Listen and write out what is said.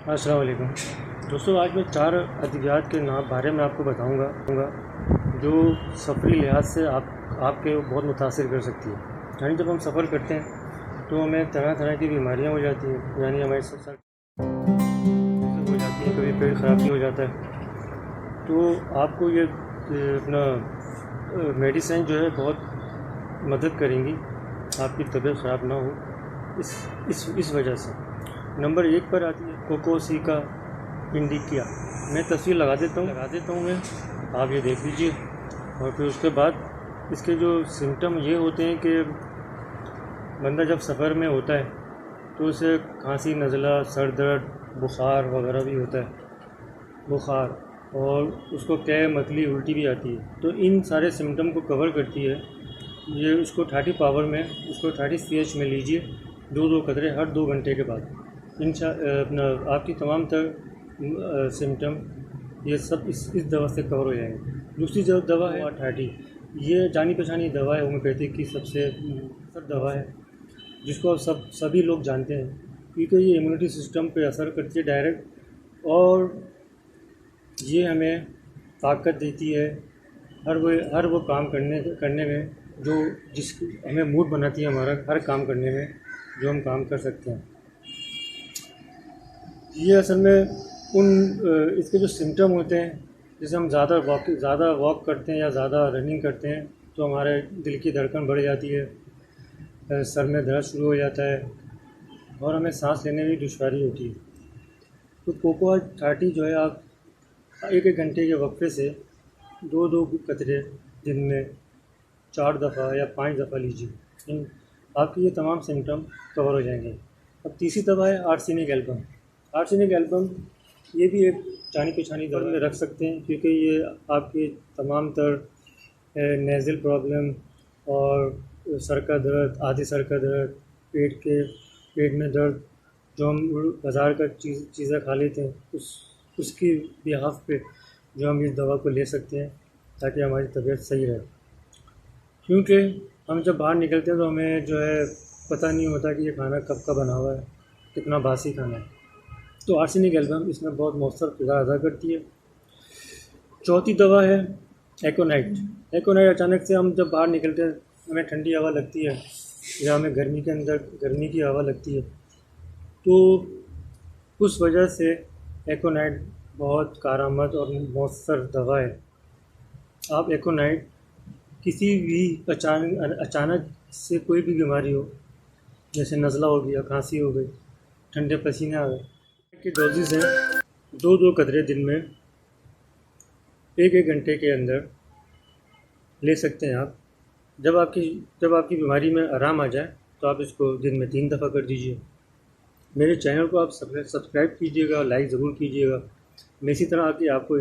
अस्सलाम वालेकुम दोस्तों। आज मैं 4 अद्वियात के नाम बारे में आपको बताऊंगा जो सफ़री लिहाज से आपके बहुत मुतासिर कर सकती है। यानी जब हम सफ़र करते हैं तो हमें तरह तरह की बीमारियां हो जाती हैं, यानी हमारे सर हो जाती है, कभी पेट ख़राब हो जाता है। तो आपको ये अपना मेडिसिन जो है बहुत मदद करेंगी, आपकी तबीयत ख़राब ना हो इस वजह से। नंबर 1 पर आती है कोकोसिका इंडिका। मैं तस्वीर लगा देता हूँ मैं, आप ये देख लीजिए। और फिर उसके बाद इसके जो सिम्टम ये होते हैं कि बंदा जब सफ़र में होता है तो उसे खांसी, नज़ला, सर दर्द, बुखार वगैरह भी होता है, बुखार, और उसको कै, मतली, उल्टी भी आती है। तो इन सारे सिम्टम को कवर करती है ये। उसको 30 पावर में, उसको 30 CH में लीजिए, 2 कतरे हर 2 घंटे के बाद। अपना आपकी तमाम तर सिम्टम ये सब इस दवा से कवर हो जाएंगे। दूसरी जो दवा है 30, ये जानी पहचानी दवा है, होम्योपैथिक की सबसे असर दवा है, जिसको सभी लोग जानते हैं, क्योंकि ये इम्यूनिटी सिस्टम पे असर करती है डायरेक्ट, और ये हमें ताकत देती है हर वो काम करने में जो जिस हमें मूड बनाती है हमारा हर काम करने में, जो हम काम कर सकते हैं। ये असल में इसके जो सिम्टम होते हैं, जैसे हम ज़्यादा वॉक करते हैं या ज़्यादा रनिंग करते हैं तो हमारे दिल की धड़कन बढ़ जाती है, सर में दर्द शुरू हो जाता है, और हमें सांस लेने में दुश्वारी होती है। तो कोको 30 जो है, आप 1 घंटे के वक्फे से 2 कतरे दिन में 4 दफ़ा या 5 दफ़ा लीजिए। आपके ये तमाम सिम्टम कवर हो जाएंगे। अब तीसरी दवा है आर्सेनिक एल्बम। आर्सेनिक एल्बम ये भी एक जानी पहचानी दवा में रख सकते हैं, क्योंकि ये आपके तमाम तर नेज़ल प्रॉब्लम और सर का दर्द, आधी सर का दर्द, पेट में दर्द, जो हम बाज़ार का चीज़ें खा लेते हैं, उसकी बिहाफ पे जो हम इस दवा को ले सकते हैं ताकि हमारी तबीयत सही रहे। क्योंकि हम जब बाहर निकलते हैं तो हमें जो है पता नहीं होता कि ये खाना कब का बना हुआ है, कितना बासी खाना है। तो आर्सेनिक एल्बम इसमें बहुत मौसर किरदार अदा करती है। चौथी दवा है एकोनाइट। एकोनाइट अचानक से हम जब बाहर निकलते हैं, हमें ठंडी हवा लगती है या हमें गर्मी के अंदर गर्मी की हवा लगती है, तो उस वजह से एकोनाइट बहुत कारआमद और मौसर दवा है। आप एकोनाइट किसी भी अचानक से कोई भी बीमारी हो, जैसे नज़ला हो गया, खांसी हो गई, ठंडे पसीने आ गए, के डोजेज़ हैं 2 कतरे दिन में 1 घंटे के अंदर ले सकते हैं आप। जब आपकी बीमारी में आराम आ जाए तो आप इसको दिन में 3 दफ़ा कर दीजिए। मेरे चैनल को आप सब्सक्राइब कीजिएगा, लाइक ज़रूर कीजिएगा। मैं इसी तरह आपको